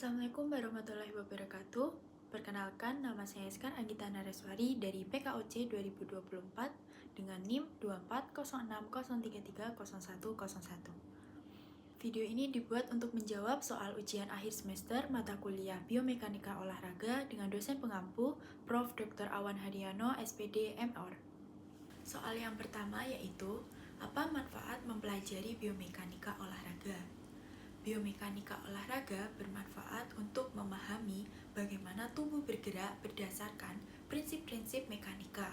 Assalamualaikum warahmatullahi wabarakatuh. Perkenalkan, nama saya Eskar Anggita Nareswari dari PKOC 2024 dengan NIM 24060330101. Video ini dibuat untuk menjawab soal ujian akhir semester mata kuliah Biomekanika Olahraga dengan dosen pengampu Prof. Dr. Awan Hadiano, SPD, MOr. Soal yang pertama yaitu, apa manfaat mempelajari biomekanika olahraga? Biomekanika olahraga bermanfaat untuk memahami bagaimana tubuh bergerak berdasarkan prinsip-prinsip mekanika.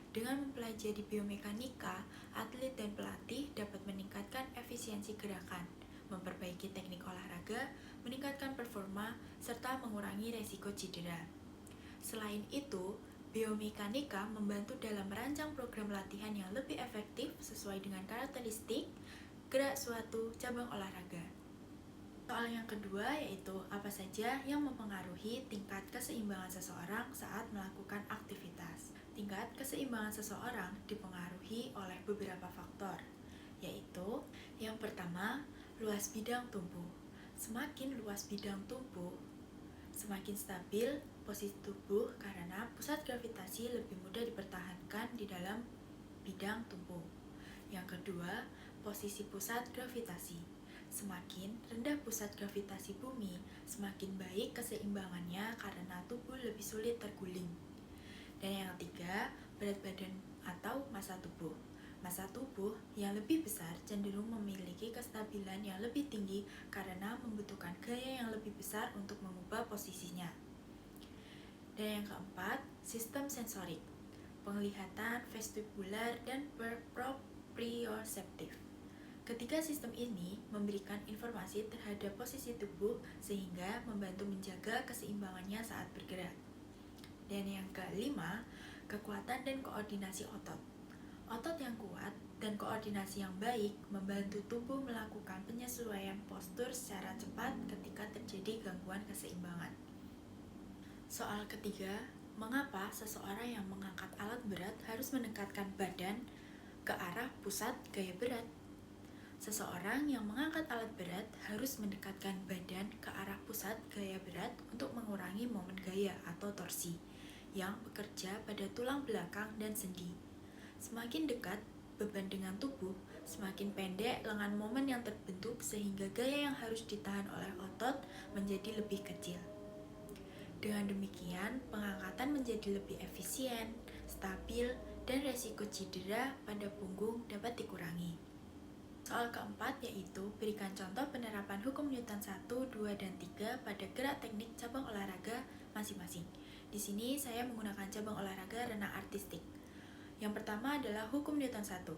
Dengan mempelajari biomekanika, atlet dan pelatih dapat meningkatkan efisiensi gerakan, memperbaiki teknik olahraga, meningkatkan performa, serta mengurangi resiko cedera. Selain itu, biomekanika membantu dalam merancang program latihan yang lebih efektif sesuai dengan karakteristik gerak suatu cabang olahraga. Soal yang kedua yaitu, apa saja yang mempengaruhi tingkat keseimbangan seseorang saat melakukan aktivitas? Tingkat keseimbangan seseorang dipengaruhi oleh beberapa faktor, yaitu yang pertama, luas bidang tubuh. Semakin luas bidang tubuh, semakin stabil posisi tubuh karena pusat gravitasi lebih mudah dipertahankan di dalam bidang tubuh. Yang kedua, posisi pusat gravitasi. Semakin rendah pusat gravitasi bumi, semakin baik keseimbangannya karena tubuh lebih sulit terguling. Dan yang ketiga, berat badan atau massa tubuh. Massa tubuh yang lebih besar cenderung memiliki kestabilan yang lebih tinggi karena membutuhkan gaya yang lebih besar untuk mengubah posisinya. Dan yang keempat, sistem sensorik, penglihatan, vestibular, dan proprioseptif. Ketiga sistem ini memberikan informasi terhadap posisi tubuh sehingga membantu menjaga keseimbangannya saat bergerak. Dan yang kelima, kekuatan dan koordinasi otot. Otot yang kuat dan koordinasi yang baik membantu tubuh melakukan penyesuaian postur secara cepat ketika terjadi gangguan keseimbangan. Soal ketiga, mengapa seseorang yang mengangkat alat berat harus mendekatkan badan ke arah pusat gaya berat? Seseorang yang mengangkat alat berat harus mendekatkan badan ke arah pusat gaya berat untuk mengurangi momen gaya atau torsi yang bekerja pada tulang belakang dan sendi. Semakin dekat beban dengan tubuh, semakin pendek lengan momen yang terbentuk sehingga gaya yang harus ditahan oleh otot menjadi lebih kecil. Dengan demikian, pengangkatan menjadi lebih efisien, stabil, dan resiko cedera pada punggung dapat dikurangi. Soal keempat yaitu, berikan contoh penerapan hukum Newton 1, 2, dan 3 pada gerak teknik cabang olahraga masing-masing. Di sini saya menggunakan cabang olahraga renang artistik. Yang pertama adalah hukum Newton 1.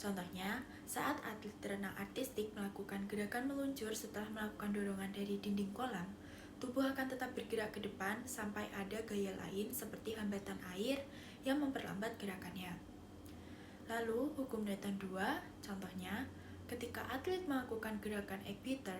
Contohnya, saat atlet renang artistik melakukan gerakan meluncur setelah melakukan dorongan dari dinding kolam, tubuh akan tetap bergerak ke depan sampai ada gaya lain seperti hambatan air yang memperlambat gerakannya. Lalu, hukum Newton 2, contohnya, ketika atlet melakukan gerakan equator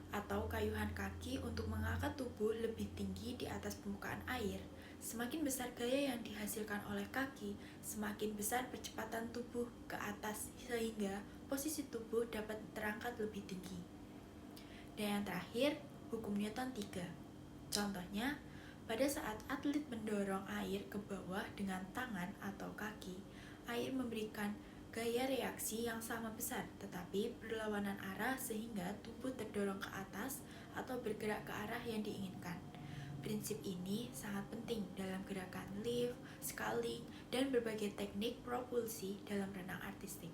atau kayuhan kaki untuk mengangkat tubuh lebih tinggi di atas permukaan air, semakin besar gaya yang dihasilkan oleh kaki, semakin besar percepatan tubuh ke atas sehingga posisi tubuh dapat terangkat lebih tinggi. Dan yang terakhir, hukum Newton 3. Contohnya, pada saat atlet mendorong air ke bawah dengan tangan atau kaki, air memberikan gaya reaksi yang sama besar tetapi berlawanan arah sehingga tubuh terdorong ke atas atau bergerak ke arah yang diinginkan. Prinsip ini sangat penting dalam gerakan lift, sculling, dan berbagai teknik propulsi dalam renang artistik.